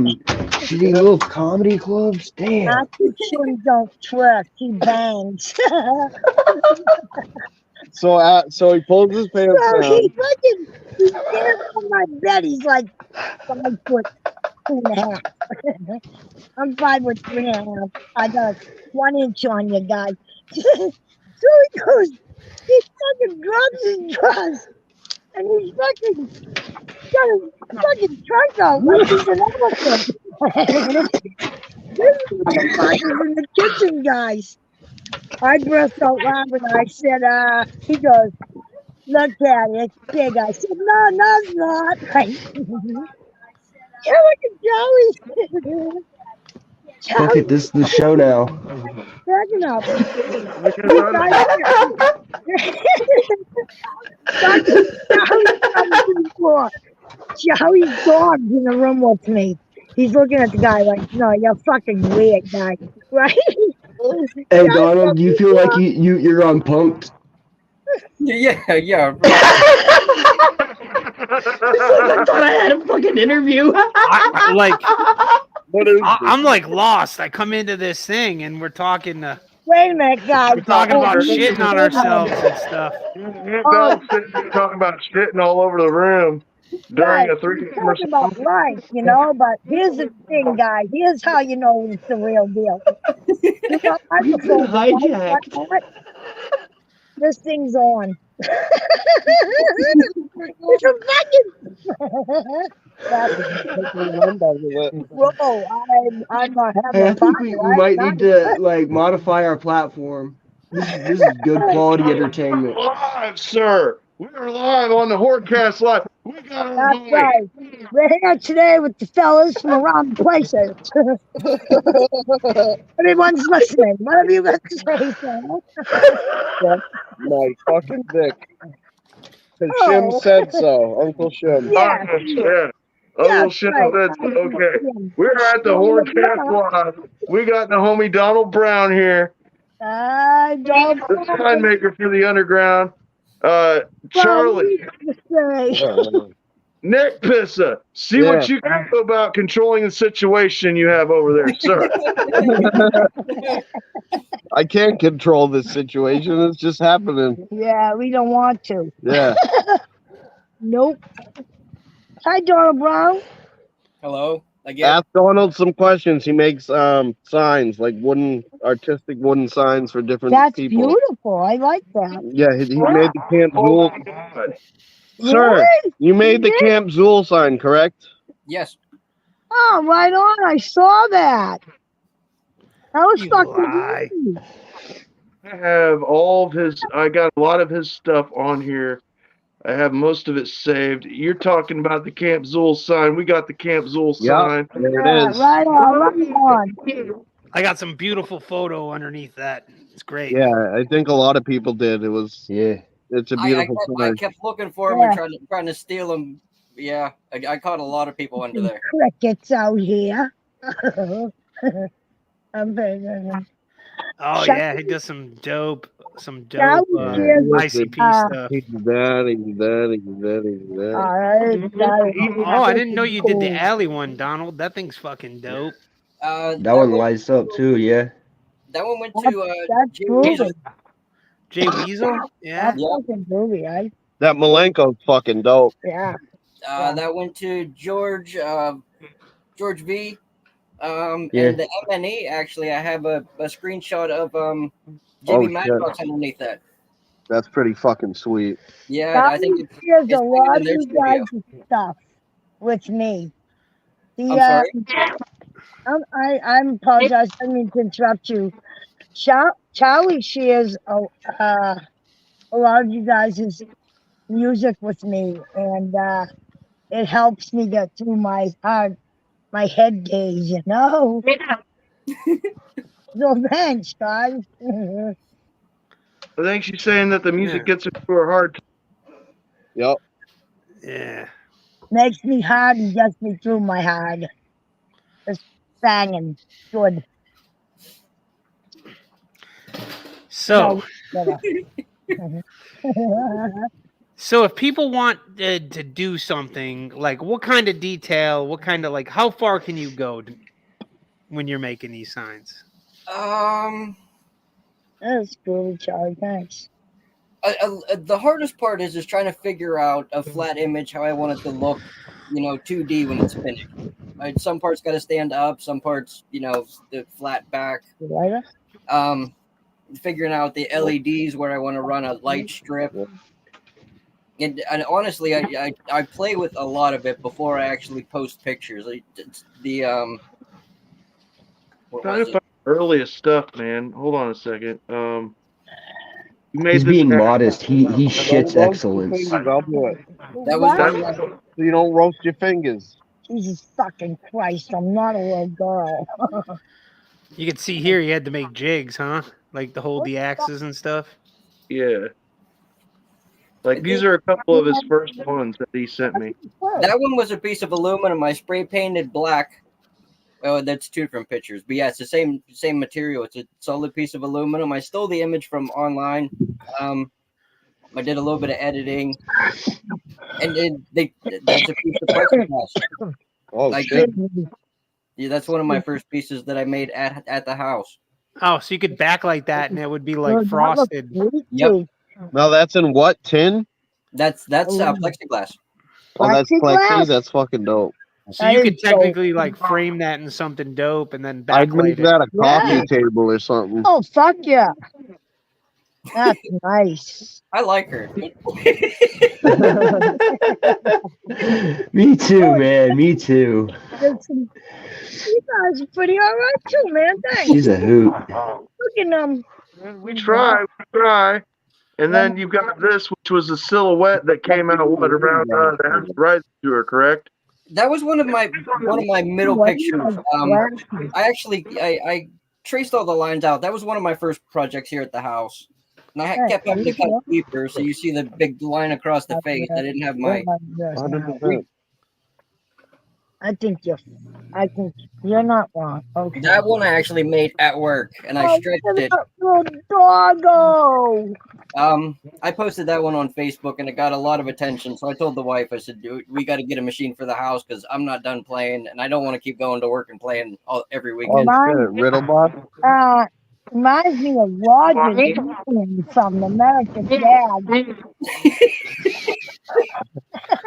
fucking shitty little comedy clubs. Damn. After Jim don't twerk, he bangs. So he pulls his pants So down. he stands on my bed. He's like 5'2.5". I'm 5'3.5". I got 1 inch on you guys. So he goes, he fucking grabs his dress and he's fucking got his fucking trunk out like he's an elephant. This is what the fuck is in the kitchen, guys. I burst out laughing. I said, he goes, look at it, it's big. I said, no, it's not. Yeah, look at Joey. Fuck it, this is the show now. Backing up. Joey's dog's in the room with me. He's looking at the guy like, no, you're fucking weird, guy. Right? Hey, Donald, do you feel like you're on Punked? Yeah. I thought I had a fucking interview. I'm like lost. I come into this thing and we're talking. Wait a minute, guys. We're talking about shitting on ourselves and stuff. Talking about shitting all over the room during a three-camera. Talking about life, but here's the thing, guys. Here's how you know it's the real deal. You got microphones, hijacked. This thing's on. It's a fucking. Whoa, I'm not having Hey, I think we might need to modify our platform. This is good quality entertainment. Live, sir. We are live on the Hordecast Live. We got our That's right. We're here today with the fellas from around the places. Everyone's listening. What have you got to say, Sam? My fucking dick. Because Shim said so. Uncle Shim. Yeah. Uncle Shim said so. Okay. We're at the Hordecast Live. We got the homie Donald Brown here. The sign maker for the underground. Charlie. Nick Pissa. See what you can do about controlling the situation you have over there, sir. I can't control this situation. It's just happening. Yeah, we don't want to. Yeah. Nope. Hi, Donald Brown. Hello. Ask Donald some questions. He makes signs, like artistic wooden signs for different people. That's beautiful. I like that. Yeah, he made the Camp Zool. Sir, Really? you made the Camp Zool sign, correct? Yes. Oh, right on. I saw that. That was fucking good. I have I got a lot of his stuff on here. I have most of it saved. You're talking about the Camp Zool sign. We got the Camp Zool sign. There it is. Right on. I got some beautiful photo underneath that. It's great. Yeah, I think a lot of people did. It was It's a beautiful I sign. kept looking for them and trying to steal them. Yeah, I caught a lot of people under there. Crickets out here. I'm very good. Oh yeah, he does some dope ICP stuff. He's that. Oh, I didn't know you did the alley one, Donald. That thing's fucking dope. That one lights up too, yeah. That one went to Jay Weasel? Yeah. That's fucking movie, right? That Malenko's fucking dope. Yeah. That went to George V. And the MNE, actually, I have a screenshot of JB Madrox underneath that. That's pretty fucking sweet. Yeah, I think there's a lot of you guys' stuff with me. I'm sorry. I apologize. I didn't mean to interrupt you. Charlie shares a lot of you guys' music with me, and it helps me get through my head days, So thanks, guys. I think she's saying that the music gets her through her heart. Yep. Yeah. Makes me hard and gets me through my hard. It's banging. Good. So. So if people want to do something, like what kind of detail, what kind of like, how far can you go when you're making these signs? That's cool, Charlie. Thanks. The hardest part is just trying to figure out a flat image, how I want it to look, 2D when it's finished. Some parts got to stand up, some parts, the flat back. You like it? Figuring out the LEDs where I want to run a light strip. And honestly, I play with a lot of it before I actually post pictures. Trying to find the earliest stuff, man. Hold on a second. He's being modest. He shits excellence. I'll do it. That was So you don't roast your fingers. Jesus fucking Christ! I'm not a little girl. You can see here, you had to make jigs, huh? Like to hold the axes and stuff. Yeah. Like these are a couple of his first ones that he sent me. That one was a piece of aluminum I spray painted black. Oh, that's two different pictures, but yeah, it's the same material. It's a solid piece of aluminum. I stole the image from online. I did a little bit of editing, and that's a piece of plexiglass. Oh shit! Yeah, that's one of my first pieces that I made at the house. Oh, so you could backlight that, and it would be like frosted. Yep. Now that's in what tin? That's plexiglass. Oh, that's plexi. Plexiglass? That's fucking dope. So you could technically like frame that in something dope, and then I'd backlight make it. that a coffee table or something. Oh fuck yeah! That's nice. I like her. Me too, man. Me too. You guys are pretty alright too, man. Thanks. She's a hoot. Look at them. We try. And then you've got this, which was a silhouette that came out around the right to her, correct? That was one of my middle pictures. I traced all the lines out. That was one of my first projects here at the house. And I kept having to cut deeper, so you see the big line across the face. I didn't have my. 100%. I think you're not wrong. Okay. That one I actually made at work, and I stretched it. Little doggo. I posted that one on Facebook, and it got a lot of attention. So I told the wife, I said, "Dude, we got to get a machine for the house because I'm not done playing, and I don't want to keep going to work and playing every weekend." Riddle box. Reminds me of Roger from American Dad.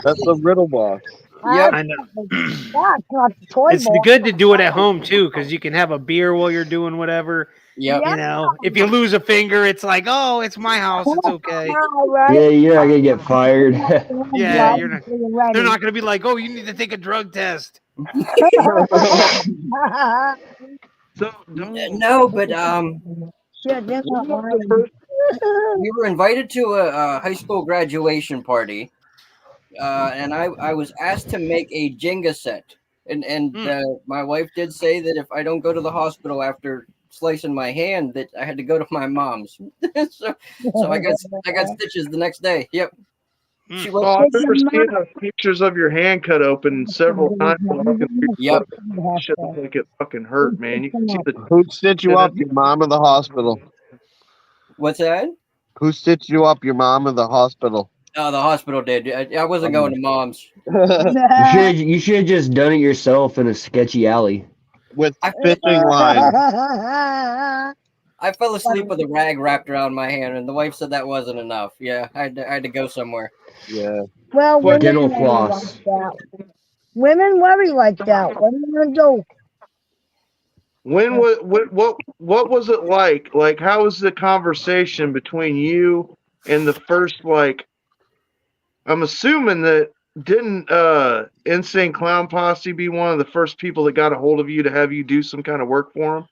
That's the riddle box. Yep. I know. That's not the toy It's boy. good to do it at home too, because you can have a beer while you're doing whatever. Yep. You know, if you lose a finger, it's like, oh, it's my house. It's okay. Yeah, you're not gonna get fired. Yeah, they're not gonna be like, oh, you need to take a drug test. So No, but Shit, they're not lying. we were invited to a high school graduation party, and I was asked to make a Jenga set, and my wife did say that if I don't go to the hospital after slicing my hand, that I had to go to my mom's. so I got stitches the next day. Yep. She was. I've never seen pictures of your hand cut open several times. Yep. Shit look like it fucking hurt, man. You can see the. Who stitched you up? Your mom or the hospital? What's that? Who stitched you up? Your mom or the hospital? Oh, the hospital did. I wasn't going to mom's. You should have just done it yourself in a sketchy alley. With fishing line. I fell asleep with a rag wrapped around my hand, and the wife said that wasn't enough. Yeah, I had to go somewhere. Yeah. Well, women Dental worry floss. like that. Women worry like that. What are you gonna do? What was it like? Like, how was the conversation between you and the first, like, I'm assuming that didn't Insane Clown Posse be one of the first people that got a hold of you to have you do some kind of work for them?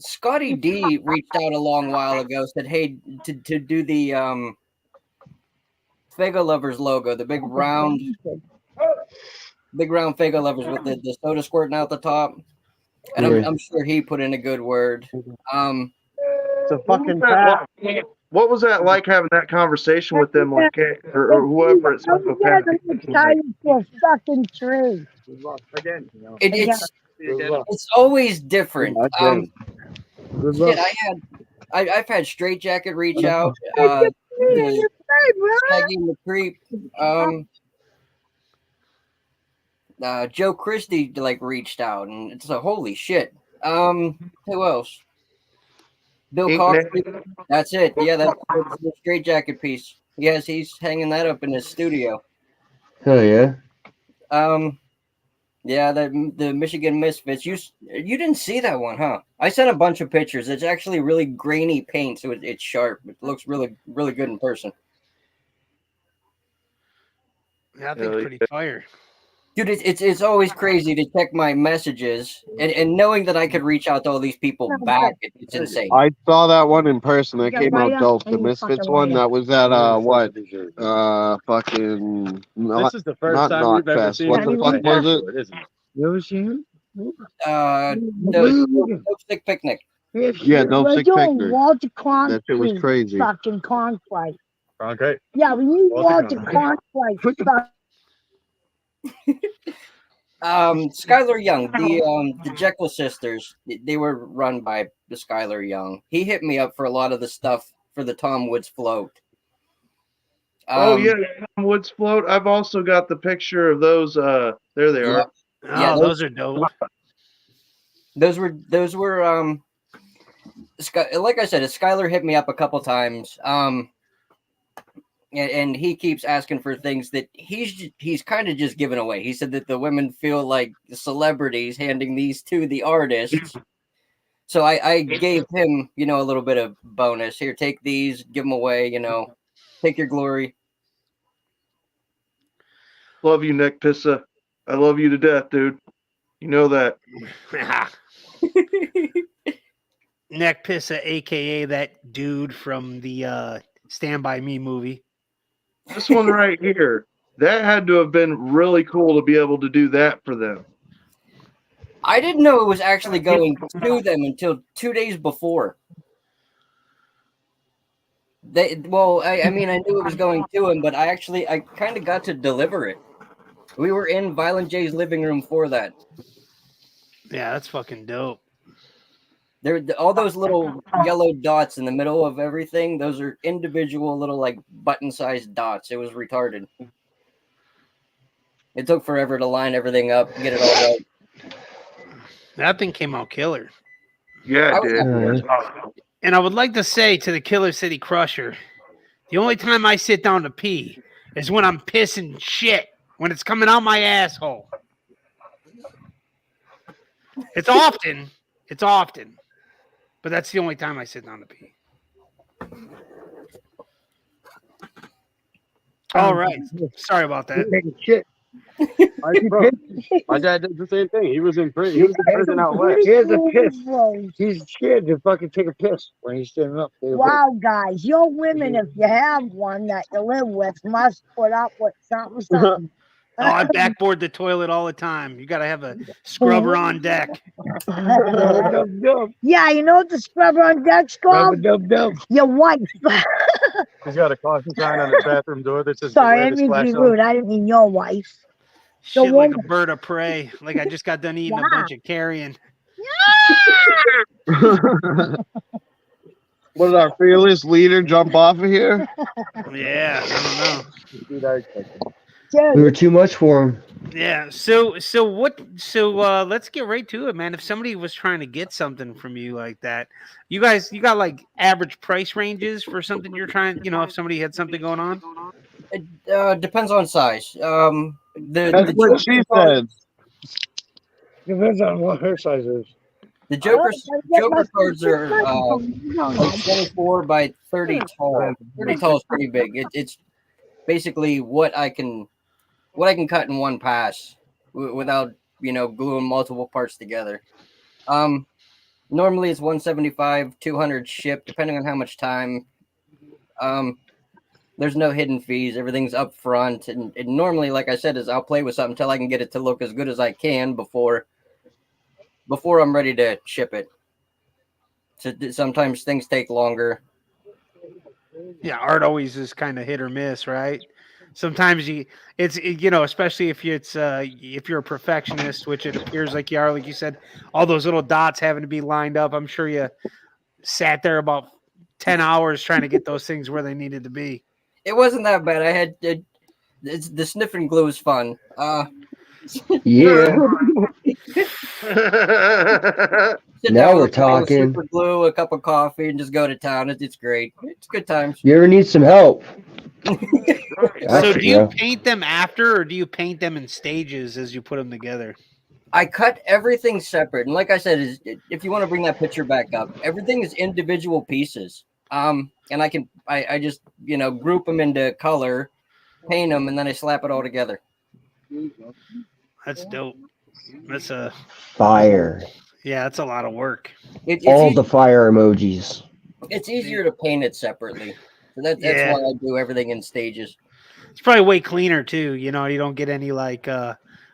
Scotty D reached out a long while ago, said, "Hey, to do the Fago Lovers logo, the big round Fago Lovers with the soda squirting out the top." And I'm sure he put in a good word. It's a fucking fact. What was that like having that conversation with them, like, or whoever it's Tied to a fucking tree. It's always different. Shit, I've had Straight Jacket reach out. The Shaggy and the Creep. Joe Christie like reached out, and it's a holy shit. Who else? Bill Ink Cox. Nick. That's it. Yeah, that's the Straight Jacket piece. Yes, he's hanging that up in his studio. Hell yeah. Yeah, the Michigan Misfits. You didn't see that one, huh? I sent a bunch of pictures. It's actually really grainy paint, so it's sharp. It looks really good in person. Yeah, I think it's pretty fire. Dude, it's always crazy to check my messages and knowing that I could reach out to all these people back. It's insane. I saw that one in person. That Yeah, came right out up, dope. and The you Misfits fucking one. right That was at what? Fucking This is the first not time Knot we've ever Fest. seen What the him fuck play was it? Hardcore, isn't it? You ever seen him? The Dope Stick Picnic. Yeah, Dope We're Sick doing Picnic. Walter Conk. That shit was crazy. Fucking Conquite. Okay. Yeah, we need Walter Walter Conquite. Skylar Young, the Jekyll sisters, they were run by the Skylar Young. He hit me up for a lot of the stuff for the Tom Woods float. Oh yeah, Tom Woods float. I've also got the picture of those. There they Yeah. are. Oh, Yeah, those are dope. Those were like I said, Skylar hit me up a couple times. And he keeps asking for things that he's kind of just giving away. He said that the women feel like celebrities handing these to the artists. So I gave him, a little bit of bonus. Here, take these, give them away, take your glory. Love you, Nick Pissa. I love you to death, dude. You know that. Neck Pissa, aka that dude from the Stand By Me movie. This one right here, that had to have been really cool to be able to do that for them. I didn't know it was actually going to them until 2 days before. I mean, I knew it was going to him, but I kind of got to deliver it. We were in Violent J's living room for that. Yeah, that's fucking dope. There, all those little yellow dots in the middle of everything, those are individual little like button-sized dots. It was retarded. It took forever to line everything up, get it all right. That thing came out killer. Yeah, it did. And I would like to say to the Killer City Crusher, the only time I sit down to pee is when I'm pissing shit, when it's coming out my asshole. It's often, but that's the only time I sit down to pee. All right. Sorry about that. Shit. My dad did the same thing. He was in prison. He was in prison out west. He has a piss. He's scared to fucking take a piss when he's standing up. Wow, guys, your women, if you have one that you live with, must put up with something. Oh, I backboard the toilet all the time. You got to have a scrubber on deck. Yeah, you know what the scrubber on deck's called? Your wife. He's got a caution sign on his bathroom door that says, Sorry, I "Beware the didn't mean splash to be zone." rude. I didn't mean your wife. Shit like a woman. bird of prey. Like I just got done eating a bunch of carrion. What did our fearless leader jump off of here? Yeah, I don't know. We were too much for him. Yeah. So let's get right to it, man. If somebody was trying to get something from you like that, you got like average price ranges for something you're trying, if somebody had something going on? It depends on size. That's what she said. Depends on what her size is. The Joker cards are 24 by 30 tall. 30 tall is pretty big. It's basically what I can cut in one pass without gluing multiple parts together. Normally it's 175, 200 shipped, depending on how much time. There's no hidden fees. Everything's up front, and normally, like I said, is I'll play with something until I can get it to look as good as I can before I'm ready to ship it. So sometimes things take longer. Yeah, art always is kind of hit or miss, right? Sometimes especially if you're a perfectionist, which it appears like you are, like you said, all those little dots having to be lined up. I'm sure you sat there about 10 hours trying to get those things where they needed to be. It wasn't that bad. I had the sniffing glue is fun. Yeah. Sit Now down we're with a bottle of talking. super glue, a cup of coffee, and just go to town. It's great. It's good times. You ever need some help? So Gotcha, do you bro. paint them after, or do you paint them in stages as you put them together? I cut everything separate, and like I said, if you want to bring that picture back up, everything is individual pieces. And I just group them into color, paint them, and then I slap it all together. That's dope. That's a Fire. that's a lot of work. All the fire emojis. It's easier to paint it sepaspecially. So that's Yeah. why I do everything in stages. It's probably way cleaner too. You don't get any like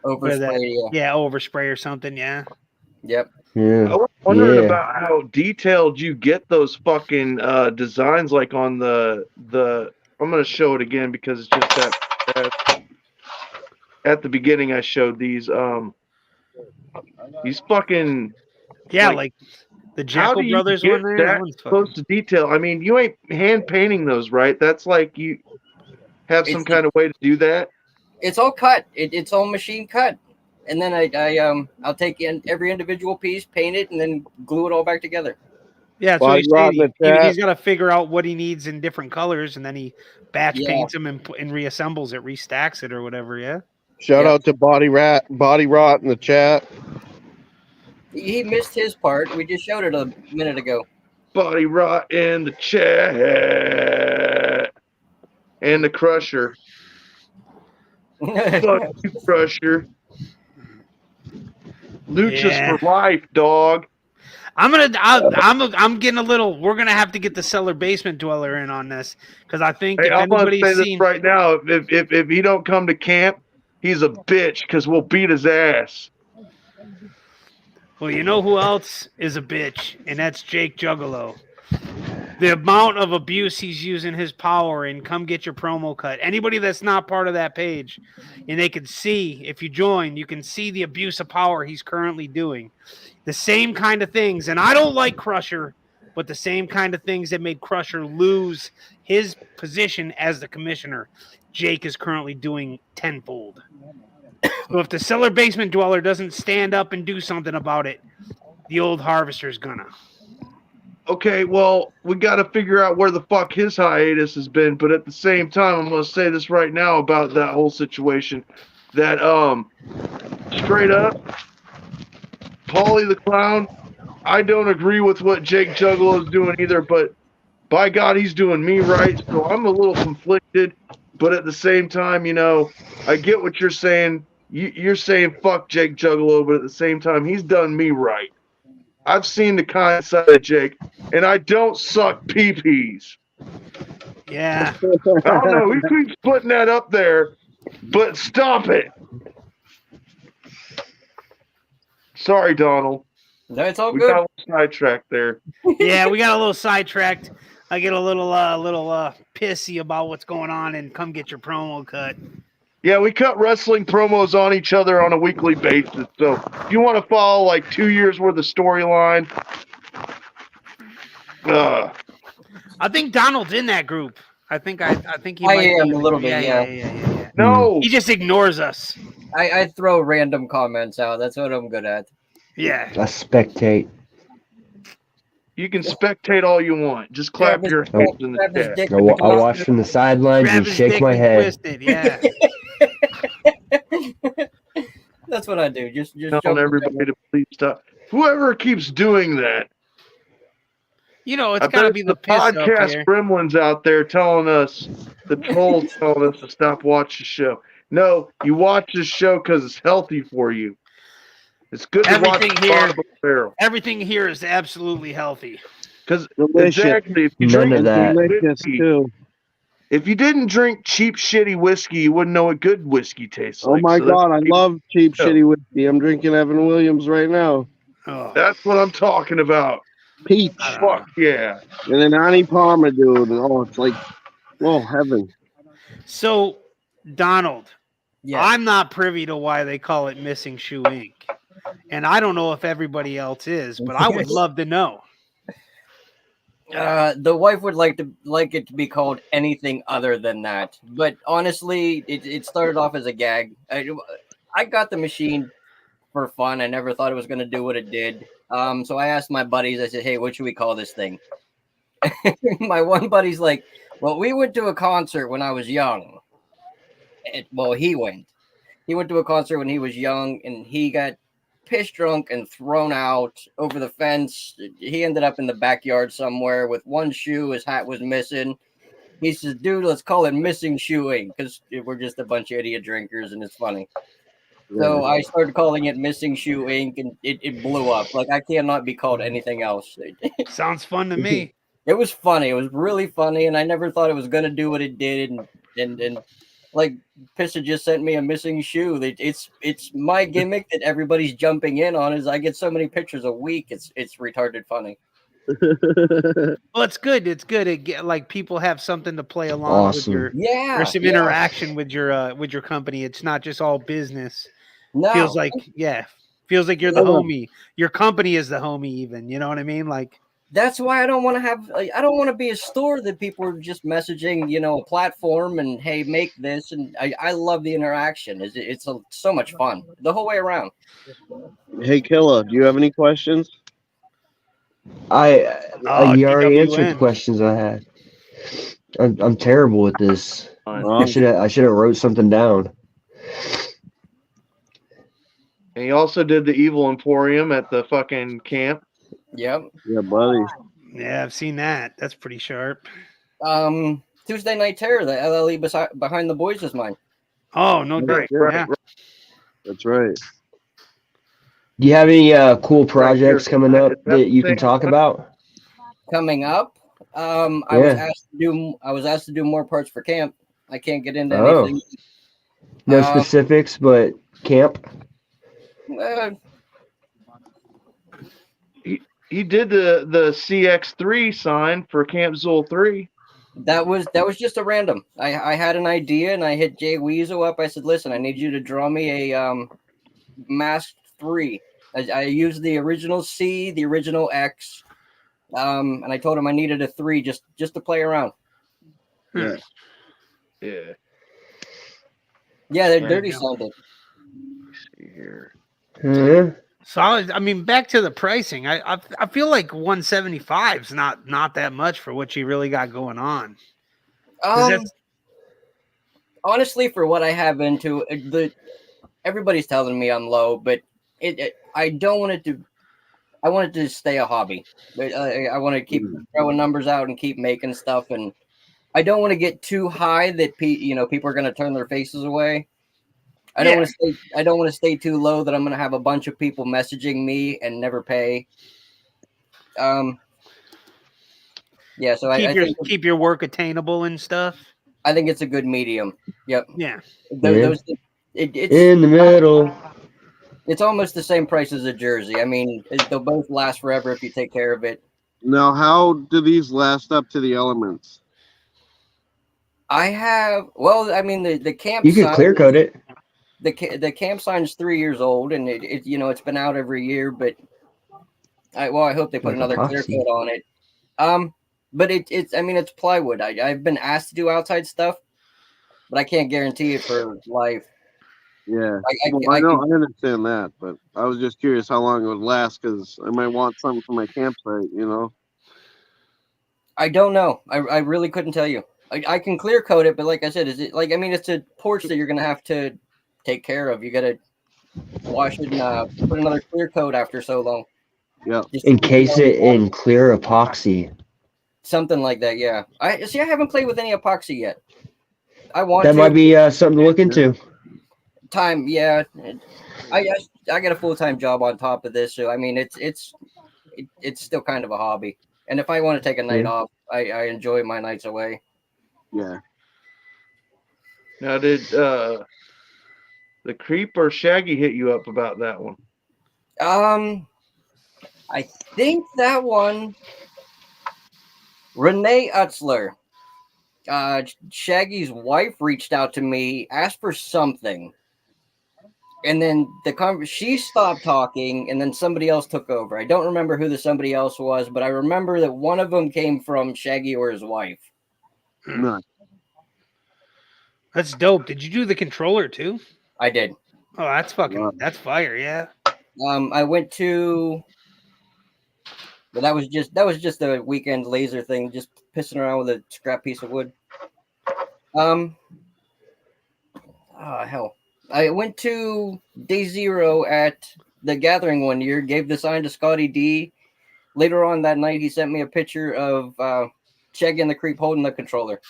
Overspray. Yeah, overspray or something. Yeah. Yep. Yeah. I was wondering Yeah. about how detailed you get those fucking designs, like on the. I'm gonna show it again because it's just that at the beginning I showed these fucking. Yeah, Like, like the how Jekyll do you Brothers get one there. that That one's close fucking. to detail? I mean, you ain't hand painting those, right? That's like you have some kind of way to do that. It's all cut. It's all machine cut, and then I'll take in every individual piece, paint it, and then glue it all back together. Yeah, that's what Body he's rot saying. in the chat. He's got to figure out what he needs in different colors, and then he batch Yeah. paints them and reassembles it, restacks it, or whatever. Yeah. Shout out to Body Rot in the chat. He missed his part. We just showed it a minute ago. Body rot in the chat and the Crusher. Fuck you, Crusher. Luchas Yeah. for life, dog. I'm getting a little. We're gonna have to get the cellar basement dweller in on this because I think Hey, if I'm gonna say anybody's this seen, right now. If he don't come to camp, he's a bitch because we'll beat his ass. well, you know who else is a bitch, and that's Jake Juggalo. The amount of abuse he's using his power in Come Get Your Promo Cut. Anybody that's not part of that page, and they can see, if you join, you can see the abuse of power he's currently doing. The same kind of things, and I don't like Crusher, but the same kind of things that made Crusher lose his position as the commissioner, Jake is currently doing tenfold. So if the cellar basement dweller doesn't stand up and do something about it, the old harvester's gonna. Okay, well, we got to figure out where the fuck his hiatus has been, but at the same time, I'm going to say this right now about that whole situation. That, straight up, Paulie the Clown, I don't agree with what Jake Juggalo is doing either, but by God, he's doing me right, so I'm a little conflicted, but at the same time, I get what you're saying. You're saying fuck Jake Juggalo, but at the same time, he's done me right. I've seen the kind side of Jake, and I don't suck pee-pees. Yeah. I don't know who keeps putting that up there, but stop it. Sorry, Donald. No, it's all We good. got a little sidetracked there. Yeah, we got a little sidetracked. I get a little pissy about what's going on and Come Get Your Promo Cut. Yeah, we cut wrestling promos on each other on a weekly basis. So if you want to follow like 2 years worth of storyline, I think Donald's in that group. I think he I might am be. a little bit, yeah. no. He just ignores us. I throw random comments out. That's what I'm good at. Yeah. A spectate. You can spectate all you want. Just clap Grab your his- hands in the grab his chat. dick I with the watch from the sidelines Grab and his shake dick my and head. twist it. Yeah. That's what I do. Just Telling everybody to please stop. Whoever keeps doing that, It's I got to bet be it's the the piss up podcast here. gremlins out there telling us, the trolls telling us to stop watching the show. No, you watch this show because it's healthy for you. It's good to watch Everything the here- bottom of the barrel. Everything here is absolutely healthy. Because Delicious. exactly, if you None drink of that. Delicious whiskey, too. if you didn't drink cheap, shitty whiskey, you wouldn't know what good whiskey tastes Oh like. my So that's- God, I love cheap, Yeah. shitty whiskey. I'm drinking Evan Williams right now. Oh, That's what I'm talking about. Peach. Fuck yeah. And then Annie Palmer, dude. Oh, it's like, oh, heaven. so, Donald, Yeah. I'm not privy to why they call it Missing Shoe Inc. And I don't know if everybody else is, but I would love to know. The wife would like it to be called anything other than that, but honestly, it started off as a gag. I got the machine for fun. I never thought it was going to do what it did. So I asked my buddies. I said, "Hey, what should we call this thing?" My one buddy's like, "Well, we went to a concert when I was young." He went. He went to a concert when he was young, and he got piss drunk and thrown out over the fence. He ended up in the backyard somewhere with one shoe. His hat was missing. He says, "Dude, let's call it Missing Shoeing because we're just a bunch of idiot drinkers, and it's funny." So I started calling it Missing Shoe Inc. and it blew up. Like I cannot be called anything else. Sounds fun to me. It was funny. It was really funny, and I never thought it was gonna do what it did. And like Pissa just sent me a missing shoe. It's my gimmick that everybody's jumping in on. Is I get so many pictures a week. It's retarded funny. Well, it's good. It's good. Like people have something to play along with Awesome. Yeah, or some interaction with your company. It's not just all business. No, Feels like feels like you're the homie. Your company is the homie. Even you know what I mean? Like that's why I don't want to have. I don't want to be a store that people are just messaging. A platform and hey, make this. And I love the interaction. It's so much fun the whole way around. Hey, Killa, do you have any questions? You already answered the DWN. questions I had. I'm terrible with this. I Um, should have wrote something down. And he also did the Evil Emporium at the fucking camp. Yep. yeah, buddy. Yeah, I've seen that. That's pretty sharp. Tuesday Night Terror, the LLE behind the boys is mine. Oh, no doubt. Yeah. That's right. Do you have any cool projects coming up that you can talk about? Coming up, I was asked to do more parts for camp. I can't get into anything. No specifics, but camp. He did the CX3 sign for Camp Zool 3. That was just a random. I had an idea and I hit Jay Weasel up. I said, "Listen, I need you to draw me a masked 3." I used the original C, the original X, and I told him I needed a 3 just to play around. Yeah. Yeah. Yeah, they're dirty sounded. Let's see here. So I mean, back to the pricing. I feel like 175 is not that much for what you really got going on. Honestly, for what I have into everybody's telling me I'm low, but I don't want it to. I want it to stay a hobby. I want to keep throwing numbers out and keep making stuff, and I don't want to get too high that people are going to turn their faces away. I don't want to stay too low that I'm going to have a bunch of people messaging me and never pay. So keep your work attainable and stuff. I think it's a good medium. Yep. Yeah. It's in the middle. It's almost the same price as a jersey. I mean, they'll both last forever if you take care of it. Now, how do these last up to the elements? I mean, the camp. You could clear coat it. The camp sign is 3 years old, and it's been out every year. But I hope they put another clear coat on it. But it's plywood. I've been asked to do outside stuff, but I can't guarantee it for life. Yeah, I understand that, but I was just curious how long it would last because I might want something for my campsite. I don't know. I really couldn't tell you. I can clear coat it, but like I said, it's a porch that you're gonna have to take care of. You gotta wash it and put another clear coat after so long. Yeah. Encase it in clear epoxy. Something like that, yeah. I haven't played with any epoxy yet. I want that might be something to look into. Time, yeah. I got a full-time job on top of this, so I mean it's still kind of a hobby. And if I want to take a night off, I enjoy my nights away. Yeah. Now, did the Creep or Shaggy hit you up about that one? I think that one. Renee Utzler, Shaggy's wife, reached out to me, asked for something, And then she stopped talking, and then somebody else took over. I don't remember who the somebody else was, but I remember that one of them came from Shaggy or his wife. Nice. That's dope. Did you do the controller too? I did. Oh, that's that's fire. Yeah. I went to. But that was just a weekend laser thing, just pissing around with a scrap piece of wood. Hell. I went to day 0 at the gathering one year, gave the sign to Scotty D. Later on that night, he sent me a picture of Shaggy and the Creep holding the controller.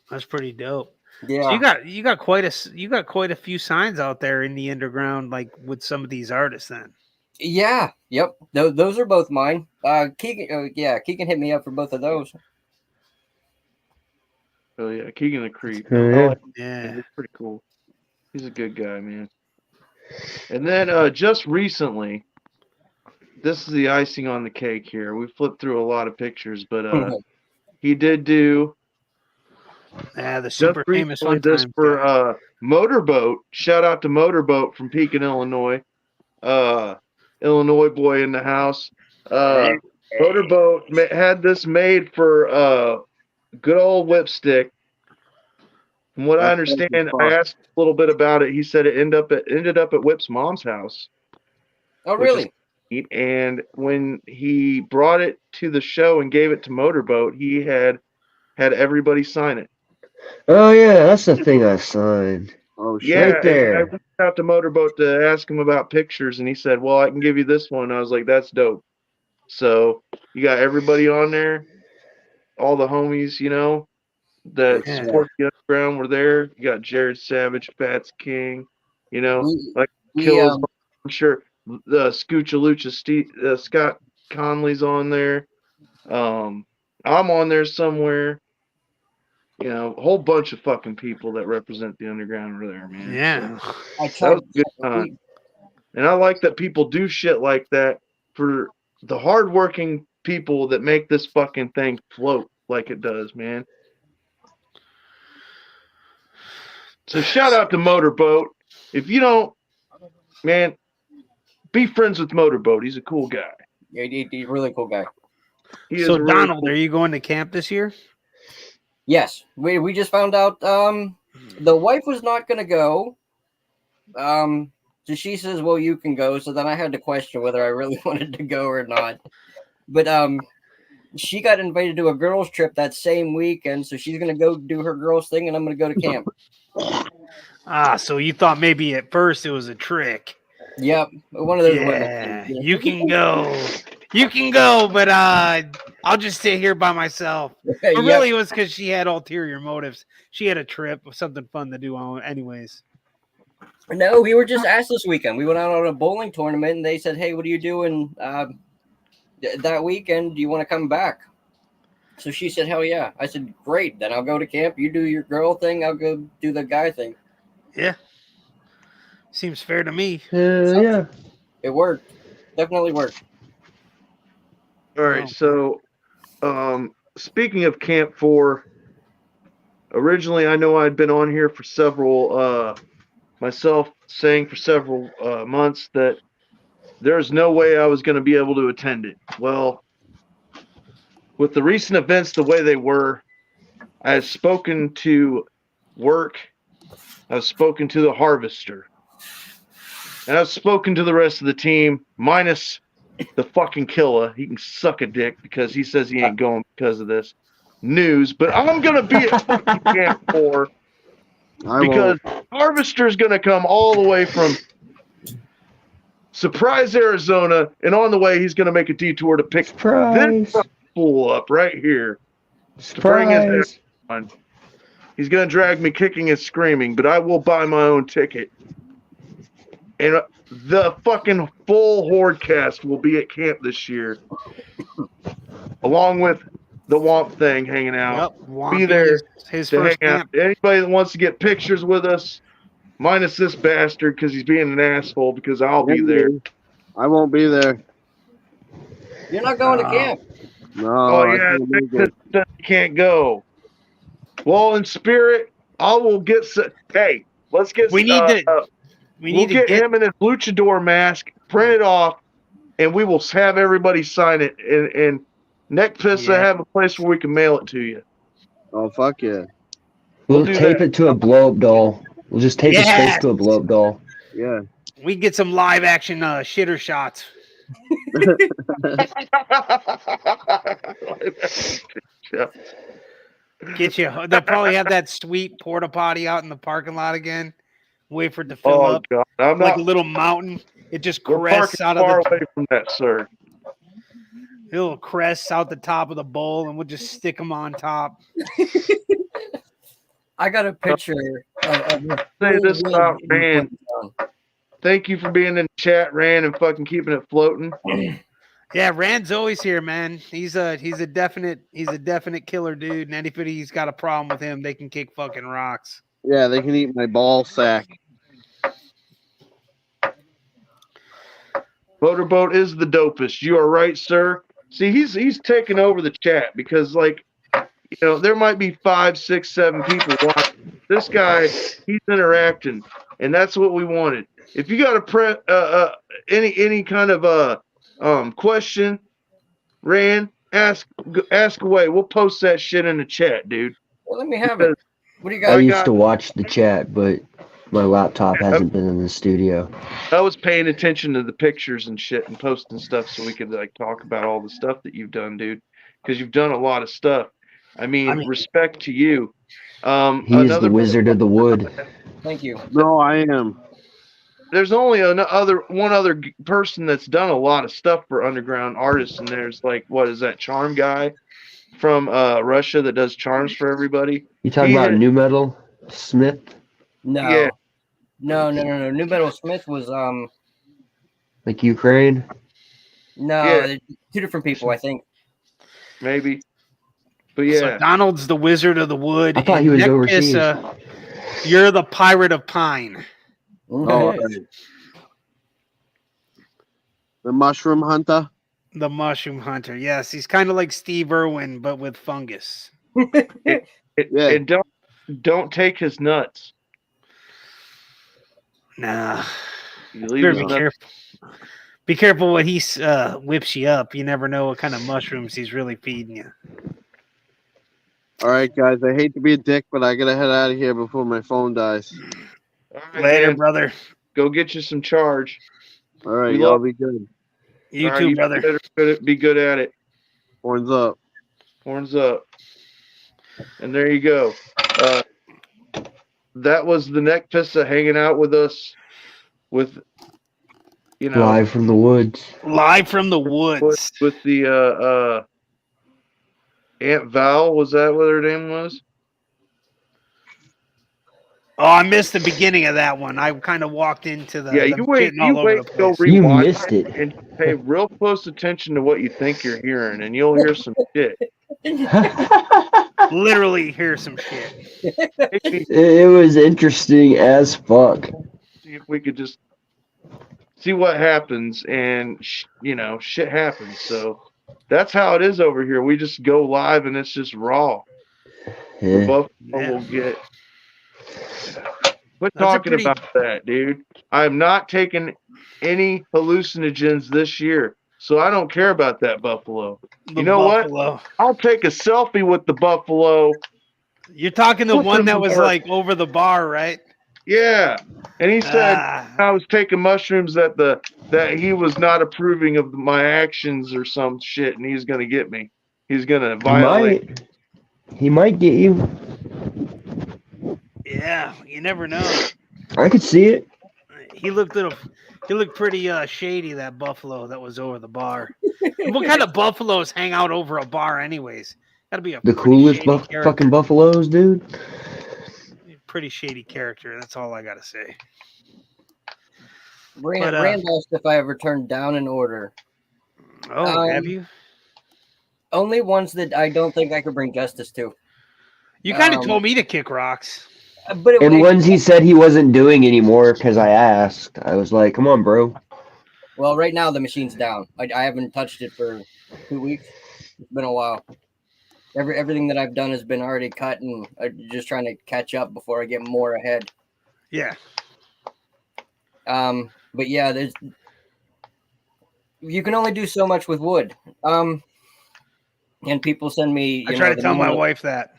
That's pretty dope. Yeah. So you got quite a few signs out there in the underground, like with some of these artists. Then. Yeah. Yep. Those are both mine. Keegan. Keegan hit me up for both of those. Oh yeah, Keegan the Creep. Yeah, he's pretty cool. He's a good guy, man. And then just recently, this is the icing on the cake here. We flipped through a lot of pictures, but he did do the super famous one. This for Motorboat. Shout out to Motorboat from Pekin, Illinois. Illinois boy in the house. Motorboat had this made for good old Whipstick. From what I understand, I asked a little bit about it. He said it ended up at Whip's mom's house. Oh, really? And when he brought it to the show and gave it to Motorboat, he had everybody sign it. Oh yeah, that's the thing I signed. Oh shit! Yeah, right there. I reached out to Motorboat to ask him about pictures, and he said, "Well, I can give you this one." I was like, "That's dope." So you got everybody on there, all the homies, that support the underground were there. You got Jared Savage, Fats King, Killers. I'm sure the Scoochalucha Scott Conley's on there. I'm on there somewhere. A whole bunch of fucking people that represent the underground are there, man. Yeah. So, that was a good time. And I like that people do shit like that for the hardworking people that make this fucking thing float like it does, man. So shout out to Motorboat. If you don't, man, be friends with Motorboat. He's a cool guy. Yeah, he's a really cool guy. So Donald, are you going to camp this year? Yes, we just found out. The wife was not going to go. So she says, "Well, you can go." So then I had to question whether I really wanted to go or not. But she got invited to a girls' trip that same weekend, so she's going to go do her girls' thing, and I'm going to go to camp. So you thought maybe at first it was a trick. Yep, one of those. Yeah, you can go. You can go, but I'll just stay here by myself. But really, it was because she had ulterior motives. She had a trip, something fun to do anyways. No, we were just asked this weekend. We went out on a bowling tournament, and they said, "Hey, what are you doing that weekend? Do you want to come back?" So she said, "Hell yeah!" I said, "Great, then I'll go to camp. You do your girl thing. I'll go do the guy thing." Yeah, seems fair to me. Yeah, it worked. Definitely worked. All right, so speaking of Camp 4, originally I know I'd been on here for several, myself saying for several months that there's no way I was going to be able to attend it. Well, with the recent events the way they were, I have spoken to Work, I've spoken to the Harvester, and I've spoken to the rest of the team, minus the fucking killer. He can suck a dick because he says he ain't going because of this news. But I'm going to be at fucking Camp 4 because Harvester's going to come all the way from Surprise, Arizona, and on the way he's going to make a detour to pick this fool up right here. Surprise. To bring his on. He's going to drag me kicking and screaming, but I will buy my own ticket. And the fucking full Hordecast will be at camp this year, along with the Womp thing hanging out. Yep, be there his to first hang camp. out. Anybody that wants to get pictures with us, minus this bastard because he's being an asshole, because I'll be there. I won't be there. You're not going to camp. No. Oh yeah, because you can't go. Well, in spirit, I will get. Hey, let's get. We need to. We We'll need to get get. him in his luchador mask, print it off, and we will have everybody sign it. And Neck Pissa have a place where we can mail it to you. Oh fuck yeah! We'll do tape that. it to a blow-up doll. We'll just tape his face to a blow-up doll. Yeah. We can get some live action shitter shots. Get you. They'll probably have that sweet porta potty out in the parking lot again. Wait for it to fill up. God. I'm like not, a little mountain. It just we're crests parking out of far the. away from that, sir. It'll crest out the top of the bowl, and we'll just stick them on top. I got a picture of Say this about Rand. Thank you for being in the chat, Rand, and fucking keeping it floating. Yeah, Rand's always here, man. He's a definite killer dude. And anybody's got a problem with him, they can kick fucking rocks. Yeah, they can eat my ball sack. Motorboat is the dopest. You are right, sir. See, he's taking over the chat because, like, you know, there might be 5, 6, 7 people watching. This guy, he's interacting, and that's what we wanted. If you got any kind of question, Rand, ask away. We'll post that shit in the chat, dude. Well, let me have it. What do you got? I used to watch the chat, but my laptop hasn't been in the studio. I was paying attention to the pictures and shit and posting stuff so we could like talk about all the stuff that you've done, dude. Because you've done a lot of stuff. I mean, respect to you. He is the Wizard of the Wood. Thank you. No, I am. There's only one other person that's done a lot of stuff for underground artists, and there's like, what is that charm guy from Russia that does charms for everybody? You talking about New Metal Smith? No. Yeah. No. New Metal Smith was like Ukraine? No, two different people, I think. Maybe. But yeah. So Donald's the Wizard of the Wood. I thought he was Neck overseas. Pissa, you're the Pirate of Pine. Oh, right. The Mushroom Hunter. The Mushroom Hunter. Yes, he's kind of like Steve Irwin, but with fungus. And don't take his nuts. Nah. You leave Be careful. Be careful what he whips you up. You never know what kind of mushrooms he's really feeding you. All right, guys. I hate to be a dick, but I gotta head out of here before my phone dies. All right, Later, man. brother. Go get you some charge. All right, y'all be good. You All too, right, brother. Better be good at it. Horns up. Horns up. And there you go. That was the Neck Pissa hanging out with us with, you know, Live from the woods. Live from the woods. with the Aunt Val. Was that what her name was? Oh, I missed the beginning of that one. I kind of walked into the You wait go You rewind missed it. and pay real close attention to what you think you're hearing, and you'll hear some shit. Literally hear some shit. It was interesting as fuck. See if we could just see what happens, and shit happens. So that's how it is over here. We just go live, and it's just raw. Yeah. Both will get. Quit talking about that, dude. I'm not taking any hallucinogens this year, so I don't care about that buffalo. You know what? I'll take a selfie with the buffalo. You're talking the one that was like over the bar, right? Yeah, and he said I was taking mushrooms that he was not approving of my actions or some shit, and he's gonna get me. He's gonna violate. He might get you. Yeah, you never know. I could see it. He looked pretty shady, that buffalo that was over the bar. What kind of buffaloes hang out over a bar anyways? Gotta be the coolest fucking buffaloes, dude. Pretty shady character. That's all I gotta say. Rand asked if I ever turned down an order. Oh, have you? Only ones that I don't think I could bring justice to. You kind of told me to kick rocks. But and ones he said he wasn't doing anymore because I asked. I was like, come on, bro. Well, right now the machine's down. I haven't touched it for 2 weeks. It's been a while. everything that I've done has been already cut, and I'm just trying to catch up before I get more ahead. Yeah. But yeah, you can only do so much with wood. And people send me, I try to tell my wife that.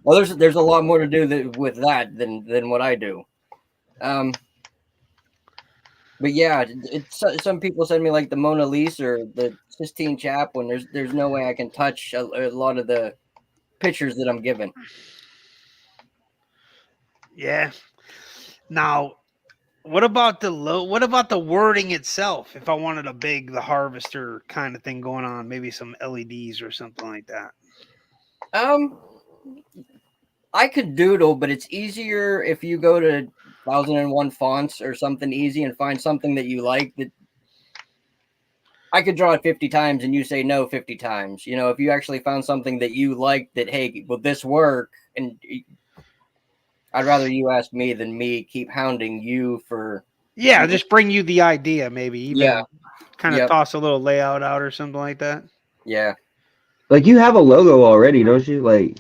Well, there's a lot more to do with that than what I do. But yeah, some people send me like the Mona Lisa or the Sistine Chapel, and there's no way I can touch a lot of the pictures that I'm given. Yeah. Now, what about the wording itself? If I wanted the harvester kind of thing going on, maybe some LEDs or something like that. I could doodle, but it's easier if you go to 1001 fonts or something easy and find something that you like. That I could draw it 50 times and you say no 50 times. You know, if you actually found something that you like, that hey, will this work? And I'd rather you ask me than me keep hounding you for. Yeah, just bring you the idea, maybe even kind of Yep. toss a little layout out or something like that. Yeah. Like you have a logo already, don't you? Like